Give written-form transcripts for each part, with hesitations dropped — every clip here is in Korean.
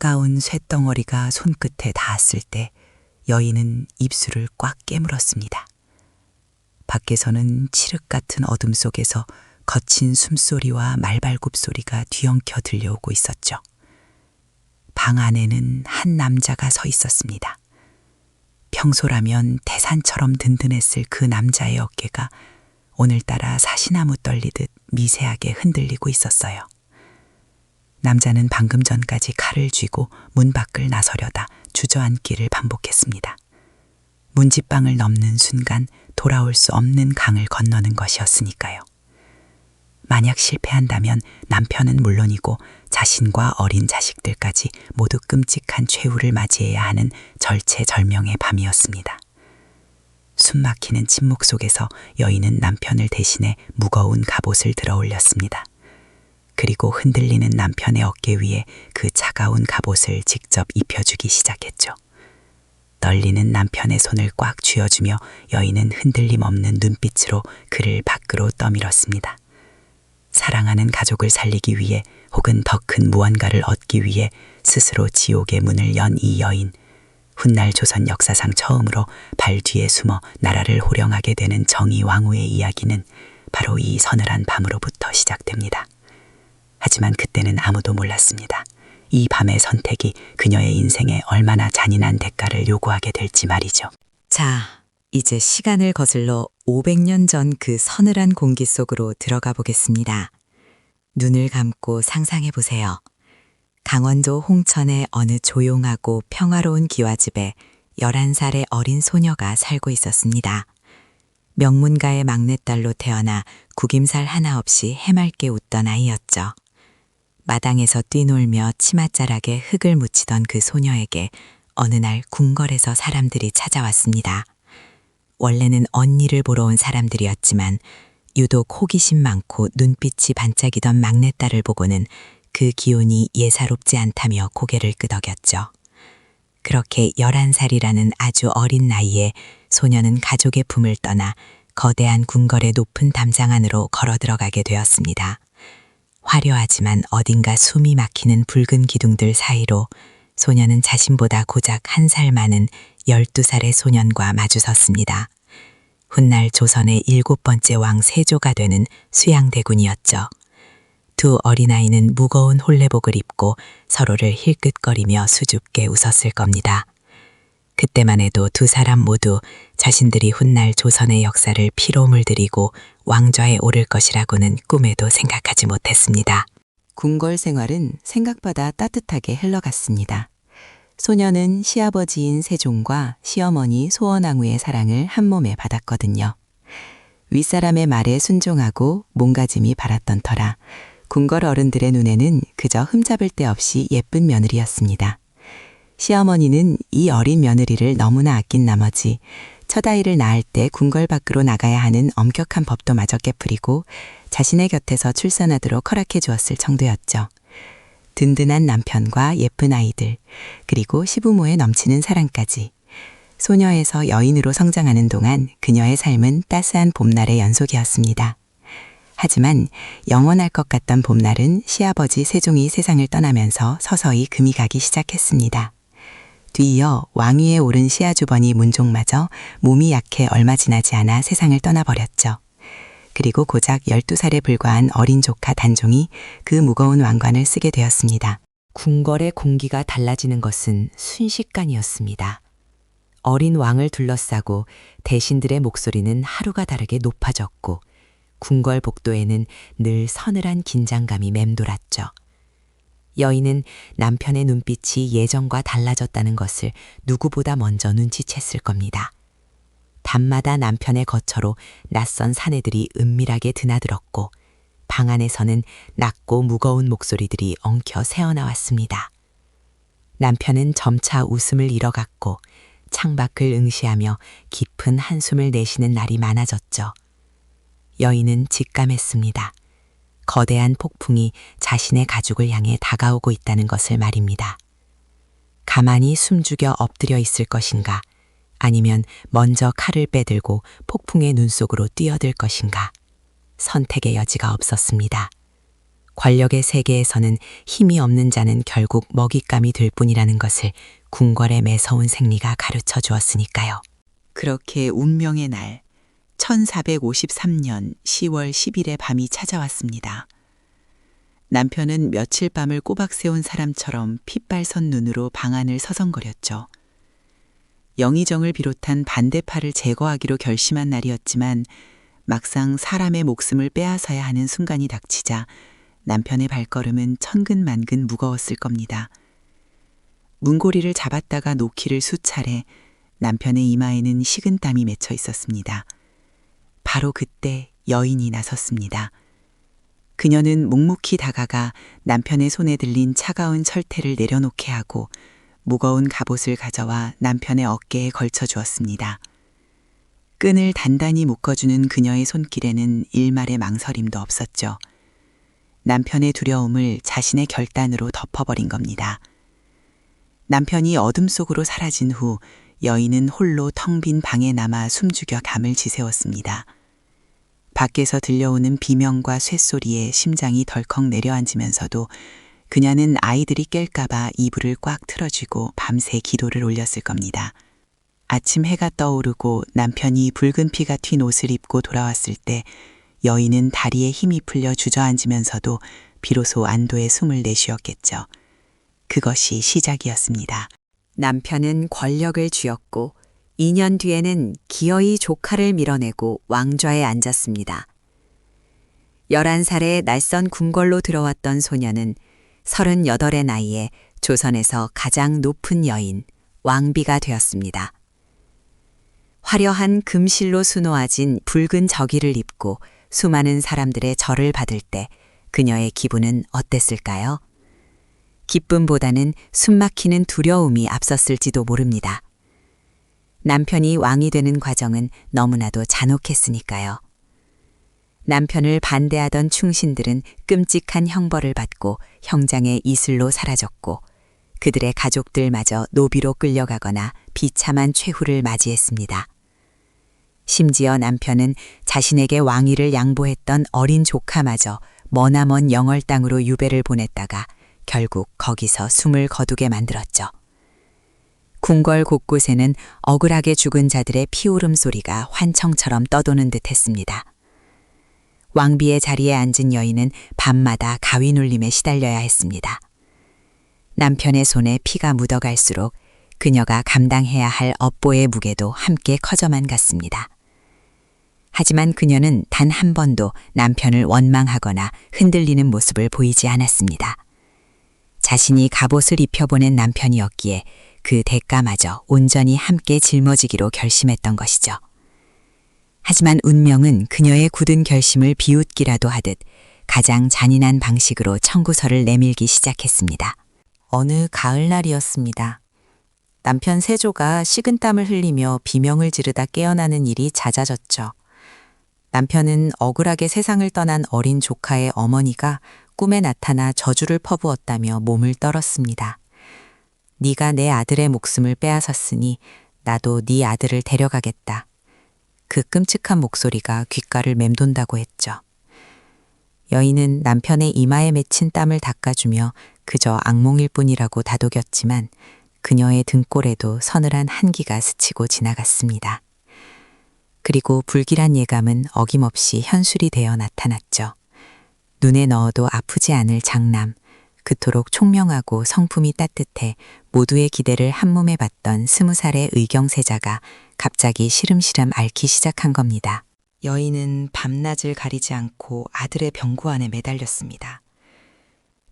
차가운 쇳덩어리가 손끝에 닿았을 때 여인은 입술을 꽉 깨물었습니다. 밖에서는 칠흑 같은 어둠 속에서 거친 숨소리와 말발굽 소리가 뒤엉켜 들려오고 있었죠. 방 안에는 한 남자가 서 있었습니다. 평소라면 태산처럼 든든했을 그 남자의 어깨가 오늘따라 사시나무 떨리듯 미세하게 흔들리고 있었어요. 남자는 방금 전까지 칼을 쥐고 문 밖을 나서려다 주저앉기를 반복했습니다. 문지방을 넘는 순간 돌아올 수 없는 강을 건너는 것이었으니까요. 만약 실패한다면 남편은 물론이고 자신과 어린 자식들까지 모두 끔찍한 최후를 맞이해야 하는 절체절명의 밤이었습니다. 숨막히는 침묵 속에서 여인은 남편을 대신해 무거운 갑옷을 들어 올렸습니다. 그리고 흔들리는 남편의 어깨 위에 그 차가운 갑옷을 직접 입혀주기 시작했죠. 떨리는 남편의 손을 꽉 쥐어주며 여인은 흔들림 없는 눈빛으로 그를 밖으로 떠밀었습니다. 사랑하는 가족을 살리기 위해 혹은 더 큰 무언가를 얻기 위해 스스로 지옥의 문을 연 이 여인. 훗날 조선 역사상 처음으로 발 뒤에 숨어 나라를 호령하게 되는 정의 왕후의 이야기는 바로 이 서늘한 밤으로부터 시작됩니다. 하지만 그때는 아무도 몰랐습니다. 이 밤의 선택이 그녀의 인생에 얼마나 잔인한 대가를 요구하게 될지 말이죠. 자, 이제 시간을 거슬러 500년 전 그 서늘한 공기 속으로 들어가 보겠습니다. 눈을 감고 상상해 보세요. 강원도 홍천의 어느 조용하고 평화로운 기와집에 11살의 어린 소녀가 살고 있었습니다. 명문가의 막내딸로 태어나 구김살 하나 없이 해맑게 웃던 아이였죠. 마당에서 뛰놀며 치맛자락에 흙을 묻히던 그 소녀에게 어느 날 궁궐에서 사람들이 찾아왔습니다. 원래는 언니를 보러 온 사람들이었지만 유독 호기심 많고 눈빛이 반짝이던 막내딸을 보고는 그 기운이 예사롭지 않다며 고개를 끄덕였죠. 그렇게 11살이라는 아주 어린 나이에 소녀는 가족의 품을 떠나 거대한 궁궐의 높은 담장 안으로 걸어 들어가게 되었습니다. 화려하지만 어딘가 숨이 막히는 붉은 기둥들 사이로 소녀는 자신보다 고작 1살 많은 12살의 소년과 마주섰습니다. 훗날 조선의 7번째 왕 세조가 되는 수양대군이었죠. 두 어린아이는 무거운 홀레복을 입고 서로를 힐끗거리며 수줍게 웃었을 겁니다. 그때만 해도 두 사람 모두 자신들이 훗날 조선의 역사를 피로 물들이고 왕좌에 오를 것이라고는 꿈에도 생각하지 못했습니다. 궁궐 생활은 생각보다 따뜻하게 흘러갔습니다. 소녀는 시아버지인 세종과 시어머니 소원왕후의 사랑을 한 몸에 받았거든요. 윗사람의 말에 순종하고 몸가짐이 바랐던 터라 궁궐 어른들의 눈에는 그저 흠잡을 데 없이 예쁜 며느리였습니다. 시어머니는 이 어린 며느리를 너무나 아낀 나머지 첫 아이를 낳을 때 궁궐 밖으로 나가야 하는 엄격한 법도 마저 깨풀이고 자신의 곁에서 출산하도록 허락해 주었을 정도였죠. 든든한 남편과 예쁜 아이들, 그리고 시부모의 넘치는 사랑까지. 소녀에서 여인으로 성장하는 동안 그녀의 삶은 따스한 봄날의 연속이었습니다. 하지만 영원할 것 같던 봄날은 시아버지 세종이 세상을 떠나면서 서서히 금이 가기 시작했습니다. 뒤이어 왕위에 오른 시아주번이 문종마저 몸이 약해 얼마 지나지 않아 세상을 떠나버렸죠. 그리고 고작 12살에 불과한 어린 조카 단종이 그 무거운 왕관을 쓰게 되었습니다. 궁궐의 공기가 달라지는 것은 순식간이었습니다. 어린 왕을 둘러싸고 대신들의 목소리는 하루가 다르게 높아졌고 궁궐 복도에는 늘 서늘한 긴장감이 맴돌았죠. 여인은 남편의 눈빛이 예전과 달라졌다는 것을 누구보다 먼저 눈치챘을 겁니다. 밤마다 남편의 거처로 낯선 사내들이 은밀하게 드나들었고 방 안에서는 낮고 무거운 목소리들이 엉켜 새어나왔습니다. 남편은 점차 웃음을 잃어갔고 창밖을 응시하며 깊은 한숨을 내쉬는 날이 많아졌죠. 여인은 직감했습니다. 거대한 폭풍이 자신의 가족을 향해 다가오고 있다는 것을 말입니다. 가만히 숨죽여 엎드려 있을 것인가, 아니면 먼저 칼을 빼들고 폭풍의 눈 속으로 뛰어들 것인가. 선택의 여지가 없었습니다. 권력의 세계에서는 힘이 없는 자는 결국 먹잇감이 될 뿐이라는 것을 궁궐의 매서운 생리가 가르쳐 주었으니까요. 그렇게 운명의 날, 1453년 10월 10일의 밤이 찾아왔습니다. 남편은 며칠 밤을 꼬박 세운 사람처럼 핏발선 눈으로 방 안을 서성거렸죠. 영의정을 비롯한 반대파를 제거하기로 결심한 날이었지만 막상 사람의 목숨을 빼앗아야 하는 순간이 닥치자 남편의 발걸음은 천근만근 무거웠을 겁니다. 문고리를 잡았다가 놓기를 수차례 남편의 이마에는 식은땀이 맺혀 있었습니다. 바로 그때 여인이 나섰습니다. 그녀는 묵묵히 다가가 남편의 손에 들린 차가운 철퇴를 내려놓게 하고 무거운 갑옷을 가져와 남편의 어깨에 걸쳐 주었습니다. 끈을 단단히 묶어주는 그녀의 손길에는 일말의 망설임도 없었죠. 남편의 두려움을 자신의 결단으로 덮어버린 겁니다. 남편이 어둠 속으로 사라진 후 여인은 홀로 텅 빈 방에 남아 숨죽여 담을 지새웠습니다. 밖에서 들려오는 비명과 쇳소리에 심장이 덜컥 내려앉으면서도 그녀는 아이들이 깰까봐 이불을 꽉 틀어쥐고 밤새 기도를 올렸을 겁니다. 아침 해가 떠오르고 남편이 붉은 피가 튄 옷을 입고 돌아왔을 때 여인은 다리에 힘이 풀려 주저앉으면서도 비로소 안도의 숨을 내쉬었겠죠. 그것이 시작이었습니다. 남편은 권력을 쥐었고 2년 뒤에는 기어이 조카를 밀어내고 왕좌에 앉았습니다. 11살에 낯선 궁궐로 들어왔던 소녀는 38의 나이에 조선에서 가장 높은 여인, 왕비가 되었습니다. 화려한 금실로 수놓아진 붉은 저기를 입고 수많은 사람들의 절을 받을 때 그녀의 기분은 어땠을까요? 기쁨보다는 숨막히는 두려움이 앞섰을지도 모릅니다. 남편이 왕이 되는 과정은 너무나도 잔혹했으니까요. 남편을 반대하던 충신들은 끔찍한 형벌을 받고 형장의 이슬로 사라졌고 그들의 가족들마저 노비로 끌려가거나 비참한 최후를 맞이했습니다. 심지어 남편은 자신에게 왕위를 양보했던 어린 조카마저 머나먼 영월 땅으로 유배를 보냈다가 결국 거기서 숨을 거두게 만들었죠. 궁궐 곳곳에는 억울하게 죽은 자들의 피울음 소리가 환청처럼 떠도는 듯했습니다. 왕비의 자리에 앉은 여인은 밤마다 가위 눌림에 시달려야 했습니다. 남편의 손에 피가 묻어갈수록 그녀가 감당해야 할 업보의 무게도 함께 커져만 갔습니다. 하지만 그녀는 단 한 번도 남편을 원망하거나 흔들리는 모습을 보이지 않았습니다. 자신이 갑옷을 입혀보낸 남편이었기에 그 대가마저 온전히 함께 짊어지기로 결심했던 것이죠. 하지만 운명은 그녀의 굳은 결심을 비웃기라도 하듯 가장 잔인한 방식으로 청구서를 내밀기 시작했습니다. 어느 가을날이었습니다. 남편 세조가 식은땀을 흘리며 비명을 지르다 깨어나는 일이 잦아졌죠. 남편은 억울하게 세상을 떠난 어린 조카의 어머니가 꿈에 나타나 저주를 퍼부었다며 몸을 떨었습니다. 네가 내 아들의 목숨을 빼앗았으니 나도 네 아들을 데려가겠다. 그 끔찍한 목소리가 귓가를 맴돈다고 했죠. 여인은 남편의 이마에 맺힌 땀을 닦아주며 그저 악몽일 뿐이라고 다독였지만 그녀의 등골에도 서늘한 한기가 스치고 지나갔습니다. 그리고 불길한 예감은 어김없이 현술이 되어 나타났죠. 눈에 넣어도 아프지 않을 장남, 그토록 총명하고 성품이 따뜻해 모두의 기대를 한몸에 받던 20살의 의경세자가 갑자기 시름시름 앓기 시작한 겁니다. 여인은 밤낮을 가리지 않고 아들의 병구 안에 매달렸습니다.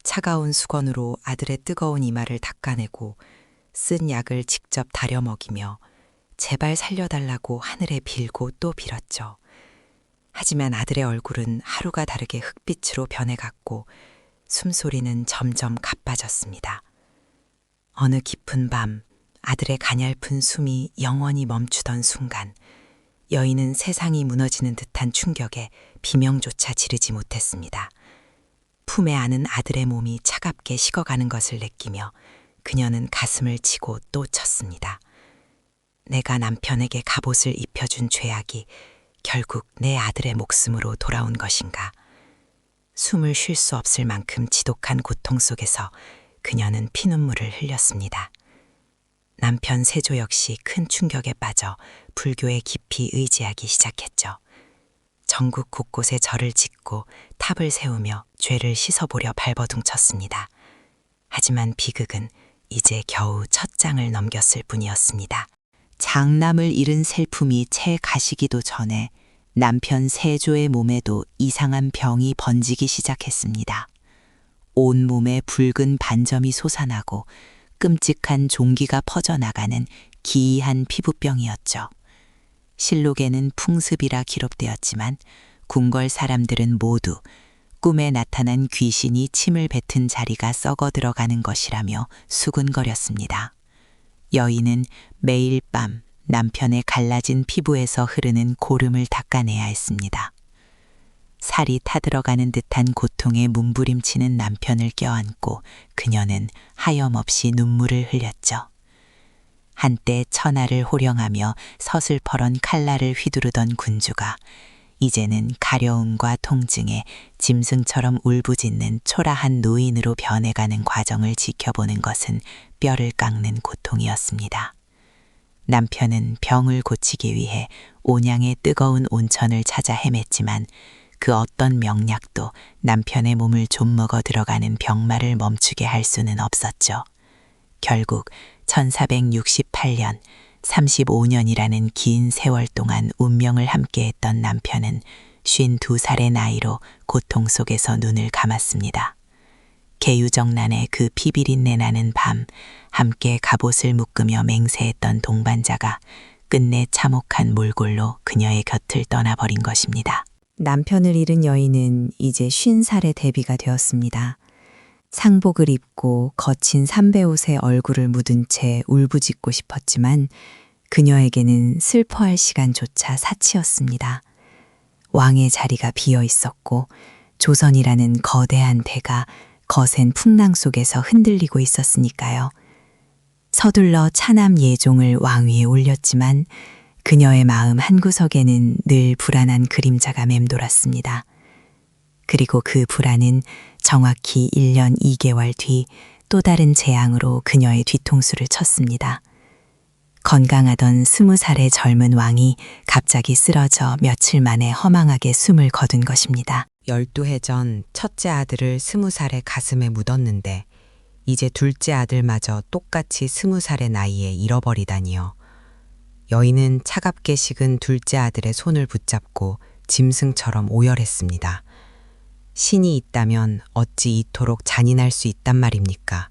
차가운 수건으로 아들의 뜨거운 이마를 닦아내고 쓴 약을 직접 다려 먹이며 제발 살려달라고 하늘에 빌고 또 빌었죠. 하지만 아들의 얼굴은 하루가 다르게 흑빛으로 변해갔고 숨소리는 점점 가빠졌습니다. 어느 깊은 밤 아들의 가냘픈 숨이 영원히 멈추던 순간 여인은 세상이 무너지는 듯한 충격에 비명조차 지르지 못했습니다. 품에 안은 아들의 몸이 차갑게 식어가는 것을 느끼며 그녀는 가슴을 치고 또 쳤습니다. 내가 남편에게 갑옷을 입혀준 죄악이 결국 내 아들의 목숨으로 돌아온 것인가. 숨을 쉴 수 없을 만큼 지독한 고통 속에서 그녀는 피눈물을 흘렸습니다. 남편 세조 역시 큰 충격에 빠져 불교에 깊이 의지하기 시작했죠. 전국 곳곳에 절을 짓고 탑을 세우며 죄를 씻어보려 발버둥쳤습니다. 하지만 비극은 이제 겨우 첫 장을 넘겼을 뿐이었습니다. 장남을 잃은 슬픔이 채 가시기도 전에 남편 세조의 몸에도 이상한 병이 번지기 시작했습니다. 온몸에 붉은 반점이 솟아나고 끔찍한 종기가 퍼져나가는 기이한 피부병이었죠. 실록에는 풍습이라 기록되었지만 궁궐 사람들은 모두 꿈에 나타난 귀신이 침을 뱉은 자리가 썩어 들어가는 것이라며 수군거렸습니다. 여인은 매일 밤 남편의 갈라진 피부에서 흐르는 고름을 닦아내야 했습니다. 살이 타들어가는 듯한 고통에 몸부림치는 남편을 껴안고 그녀는 하염없이 눈물을 흘렸죠. 한때 천하를 호령하며 서슬퍼런 칼날을 휘두르던 군주가 이제는 가려움과 통증에 짐승처럼 울부짖는 초라한 노인으로 변해가는 과정을 지켜보는 것은 뼈를 깎는 고통이었습니다. 남편은 병을 고치기 위해 온양의 뜨거운 온천을 찾아 헤맸지만 그 어떤 명약도 남편의 몸을 좀먹어 들어가는 병마를 멈추게 할 수는 없었죠. 결국 1468년 35년이라는 긴 세월 동안 운명을 함께했던 남편은 52살의 나이로 고통 속에서 눈을 감았습니다. 개유정란의 그 피비린내 나는 밤, 함께 갑옷을 묶으며 맹세했던 동반자가 끝내 참혹한 몰골로 그녀의 곁을 떠나버린 것입니다. 남편을 잃은 여인은 이제 50살의 대비가 되었습니다. 상복을 입고 거친 삼배옷에 얼굴을 묻은 채 울부짖고 싶었지만 그녀에게는 슬퍼할 시간조차 사치였습니다. 왕의 자리가 비어 있었고 조선이라는 거대한 대가 거센 풍랑 속에서 흔들리고 있었으니까요. 서둘러 차남 예종을 왕위에 올렸지만 그녀의 마음 한구석에는 늘 불안한 그림자가 맴돌았습니다. 그리고 그 불안은 정확히 1년 2개월 뒤 또 다른 재앙으로 그녀의 뒤통수를 쳤습니다. 건강하던 20살의 젊은 왕이 갑자기 쓰러져 며칠 만에 허망하게 숨을 거둔 것입니다. 12해 전 첫째 아들을 20살의 가슴에 묻었는데 이제 둘째 아들마저 똑같이 20살의 나이에 잃어버리다니요. 여인은 차갑게 식은 둘째 아들의 손을 붙잡고 짐승처럼 오열했습니다. 신이 있다면 어찌 이토록 잔인할 수 있단 말입니까?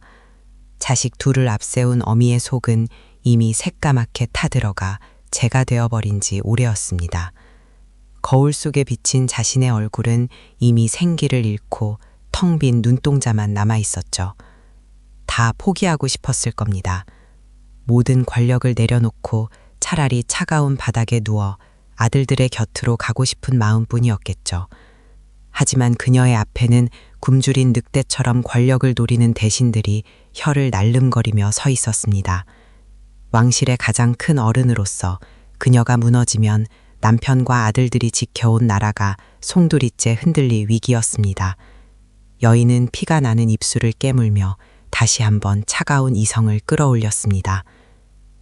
자식 둘을 앞세운 어미의 속은 이미 새까맣게 타들어가 재가 되어버린 지 오래였습니다. 거울 속에 비친 자신의 얼굴은 이미 생기를 잃고 텅 빈 눈동자만 남아있었죠. 다 포기하고 싶었을 겁니다. 모든 권력을 내려놓고 차라리 차가운 바닥에 누워 아들들의 곁으로 가고 싶은 마음뿐이었겠죠. 하지만 그녀의 앞에는 굶주린 늑대처럼 권력을 노리는 대신들이 혀를 날름거리며 서 있었습니다. 왕실의 가장 큰 어른으로서 그녀가 무너지면 남편과 아들들이 지켜온 나라가 송두리째 흔들릴 위기였습니다. 여인은 피가 나는 입술을 깨물며 다시 한번 차가운 이성을 끌어올렸습니다.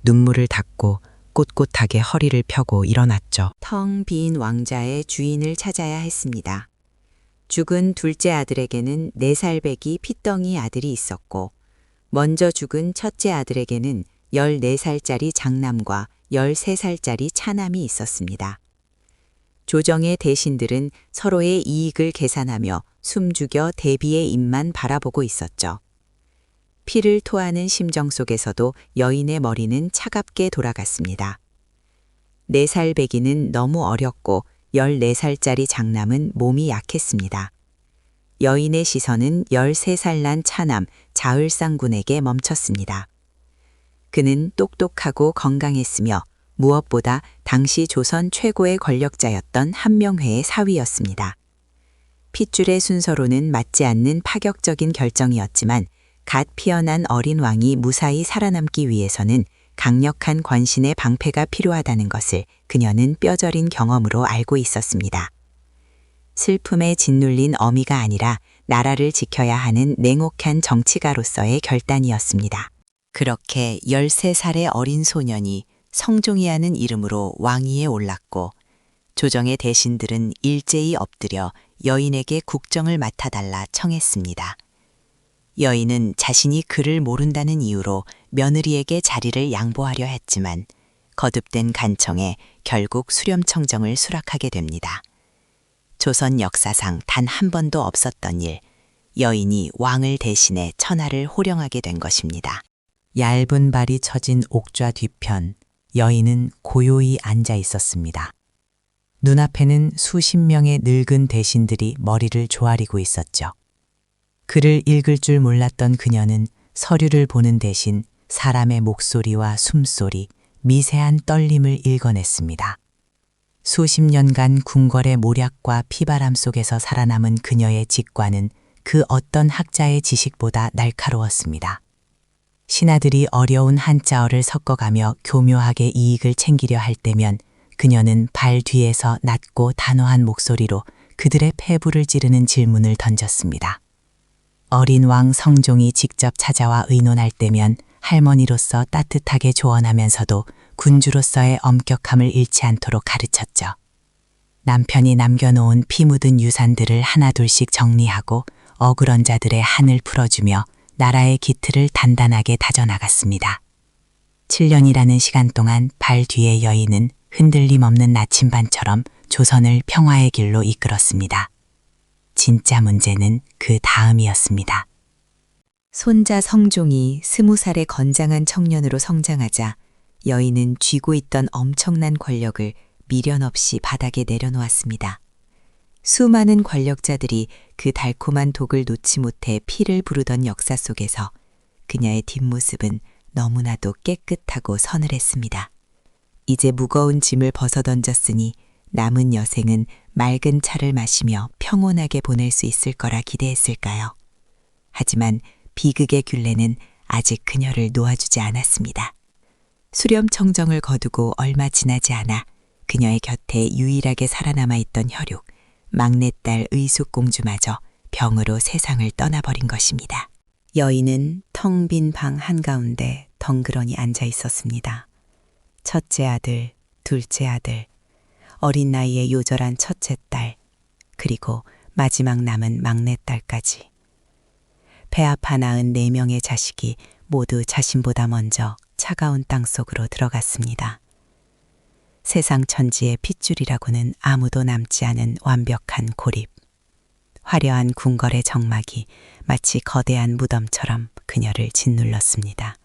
눈물을 닦고 꼿꼿하게 허리를 펴고 일어났죠. 텅 빈 왕자의 주인을 찾아야 했습니다. 죽은 둘째 아들에게는 4살배기 핏덩이 아들이 있었고 먼저 죽은 첫째 아들에게는 14살짜리 장남과 13살짜리 차남이 있었습니다. 조정의 대신들은 서로의 이익을 계산하며 숨죽여 대비의 입만 바라보고 있었죠. 피를 토하는 심정 속에서도 여인의 머리는 차갑게 돌아갔습니다. 4살 배기는 너무 어렸고 14살짜리 장남은 몸이 약했습니다. 여인의 시선은 13살 난 차남 자을상군에게 멈췄습니다. 그는 똑똑하고 건강했으며 무엇보다 당시 조선 최고의 권력자였던 한명회의 사위였습니다. 핏줄의 순서로는 맞지 않는 파격적인 결정이었지만 갓 피어난 어린 왕이 무사히 살아남기 위해서는 강력한 권신의 방패가 필요하다는 것을 그녀는 뼈저린 경험으로 알고 있었습니다. 슬픔에 짓눌린 어미가 아니라 나라를 지켜야 하는 냉혹한 정치가로서의 결단이었습니다. 그렇게 13살의 어린 소년이 성종이라는 이름으로 왕위에 올랐고 조정의 대신들은 일제히 엎드려 여인에게 국정을 맡아달라 청했습니다. 여인은 자신이 글을 모른다는 이유로 며느리에게 자리를 양보하려 했지만 거듭된 간청에 결국 수렴청정을 수락하게 됩니다. 조선 역사상 단 한 번도 없었던 일, 여인이 왕을 대신해 천하를 호령하게 된 것입니다. 얇은 발이 처진 옥좌 뒤편, 여인은 고요히 앉아 있었습니다. 눈앞에는 수십 명의 늙은 대신들이 머리를 조아리고 있었죠. 글을 읽을 줄 몰랐던 그녀는 서류를 보는 대신 사람의 목소리와 숨소리, 미세한 떨림을 읽어냈습니다. 수십 년간 궁궐의 모략과 피바람 속에서 살아남은 그녀의 직관은 그 어떤 학자의 지식보다 날카로웠습니다. 신하들이 어려운 한자어를 섞어가며 교묘하게 이익을 챙기려 할 때면 그녀는 발 뒤에서 낮고 단호한 목소리로 그들의 폐부를 찌르는 질문을 던졌습니다. 어린 왕 성종이 직접 찾아와 의논할 때면 할머니로서 따뜻하게 조언하면서도 군주로서의 엄격함을 잃지 않도록 가르쳤죠. 남편이 남겨놓은 피 묻은 유산들을 하나둘씩 정리하고 억울한 자들의 한을 풀어주며 나라의 기틀을 단단하게 다져나갔습니다. 7년이라는 시간 동안 발 뒤의 여인은 흔들림 없는 나침반처럼 조선을 평화의 길로 이끌었습니다. 진짜 문제는 그 다음이었습니다. 손자 성종이 20살의 건장한 청년으로 성장하자 여인은 쥐고 있던 엄청난 권력을 미련 없이 바닥에 내려놓았습니다. 수많은 권력자들이 그 달콤한 독을 놓지 못해 피를 부르던 역사 속에서 그녀의 뒷모습은 너무나도 깨끗하고 서늘했습니다. 이제 무거운 짐을 벗어던졌으니 남은 여생은 맑은 차를 마시며 평온하게 보낼 수 있을 거라 기대했을까요? 하지만 비극의 균례는 아직 그녀를 놓아주지 않았습니다. 수렴청정을 거두고 얼마 지나지 않아 그녀의 곁에 유일하게 살아남아 있던 혈육, 막내딸 의숙공주마저 병으로 세상을 떠나버린 것입니다. 여인은 텅 빈 방 한가운데 덩그러니 앉아 있었습니다. 첫째 아들, 둘째 아들, 어린 나이에 요절한 첫째 딸, 그리고 마지막 남은 막내딸까지. 배 아파 낳은 4명의 자식이 모두 자신보다 먼저 차가운 땅 속으로 들어갔습니다. 세상 천지의 핏줄이라고는 아무도 남지 않은 완벽한 고립. 화려한 궁궐의 정막이 마치 거대한 무덤처럼 그녀를 짓눌렀습니다.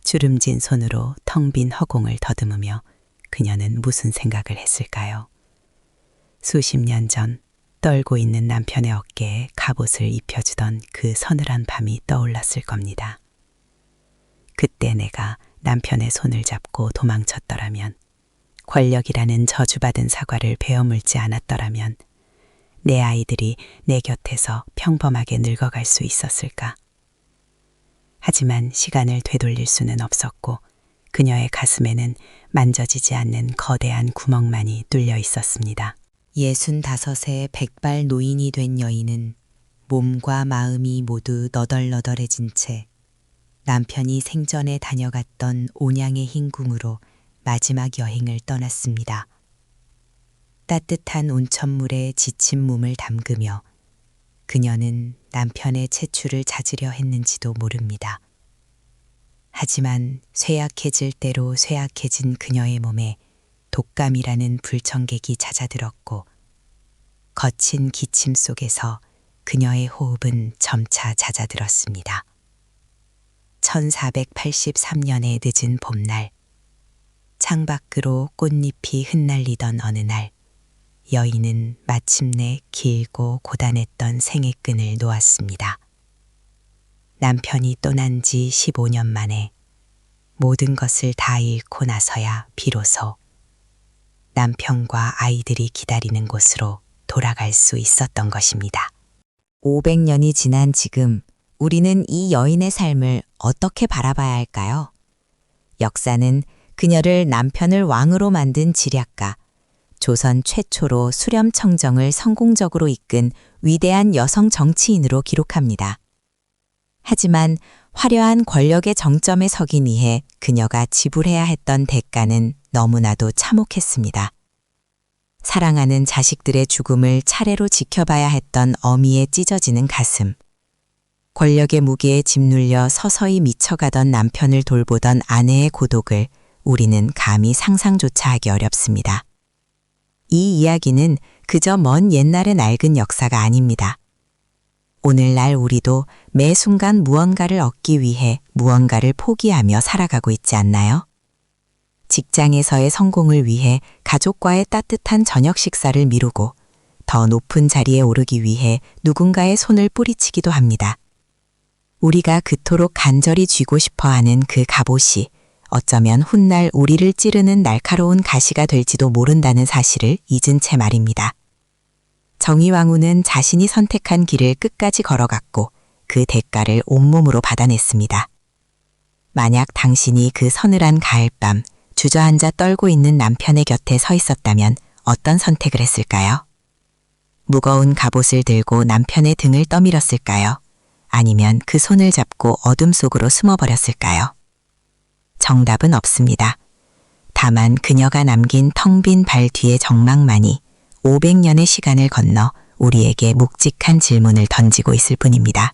주름진 손으로 텅 빈 허공을 더듬으며 그녀는 무슨 생각을 했을까요? 수십 년 전 떨고 있는 남편의 어깨에 갑옷을 입혀주던 그 서늘한 밤이 떠올랐을 겁니다. 그때 내가 남편의 손을 잡고 도망쳤더라면, 권력이라는 저주받은 사과를 베어 물지 않았더라면 내 아이들이 내 곁에서 평범하게 늙어갈 수 있었을까? 하지만 시간을 되돌릴 수는 없었고 그녀의 가슴에는 만져지지 않는 거대한 구멍만이 뚫려 있었습니다. 65세 백발 노인이 된 여인은 몸과 마음이 모두 너덜너덜해진 채 남편이 생전에 다녀갔던 온양의 흰 궁으로 마지막 여행을 떠났습니다. 따뜻한 온천물에 지친 몸을 담그며 그녀는 남편의 채출을 찾으려 했는지도 모릅니다. 하지만 쇠약해질 대로 쇠약해진 그녀의 몸에 독감이라는 불청객이 찾아들었고 거친 기침 속에서 그녀의 호흡은 점차 잦아들었습니다. 1483년의 늦은 봄날, 창밖으로 꽃잎이 흩날리던 어느 날, 여인은 마침내 길고 고단했던 생의 끈을 놓았습니다. 남편이 떠난 지 15년 만에 모든 것을 다 잃고 나서야 비로소 남편과 아이들이 기다리는 곳으로 돌아갈 수 있었던 것입니다. 500년이 지난 지금 우리는 이 여인의 삶을 어떻게 바라봐야 할까요? 역사는 그녀를 남편을 왕으로 만든 지략가, 조선 최초로 수렴청정을 성공적으로 이끈 위대한 여성 정치인으로 기록합니다. 하지만 화려한 권력의 정점에 서기 위해 그녀가 지불해야 했던 대가는 너무나도 참혹했습니다. 사랑하는 자식들의 죽음을 차례로 지켜봐야 했던 어미의 찢어지는 가슴, 권력의 무게에 짓눌려 서서히 미쳐가던 남편을 돌보던 아내의 고독을 우리는 감히 상상조차 하기 어렵습니다. 이 이야기는 그저 먼 옛날의 낡은 역사가 아닙니다. 오늘날 우리도 매 순간 무언가를 얻기 위해 무언가를 포기하며 살아가고 있지 않나요? 직장에서의 성공을 위해 가족과의 따뜻한 저녁 식사를 미루고 더 높은 자리에 오르기 위해 누군가의 손을 뿌리치기도 합니다. 우리가 그토록 간절히 쥐고 싶어하는 그 갑옷이 어쩌면 훗날 우리를 찌르는 날카로운 가시가 될지도 모른다는 사실을 잊은 채 말입니다. 정의왕후는 자신이 선택한 길을 끝까지 걸어갔고 그 대가를 온몸으로 받아냈습니다. 만약 당신이 그 서늘한 가을밤 주저앉아 떨고 있는 남편의 곁에 서 있었다면 어떤 선택을 했을까요? 무거운 갑옷을 들고 남편의 등을 떠밀었을까요? 아니면 그 손을 잡고 어둠 속으로 숨어버렸을까요? 정답은 없습니다. 다만 그녀가 남긴 텅 빈 발 뒤의 정막만이 500년의 시간을 건너 우리에게 묵직한 질문을 던지고 있을 뿐입니다.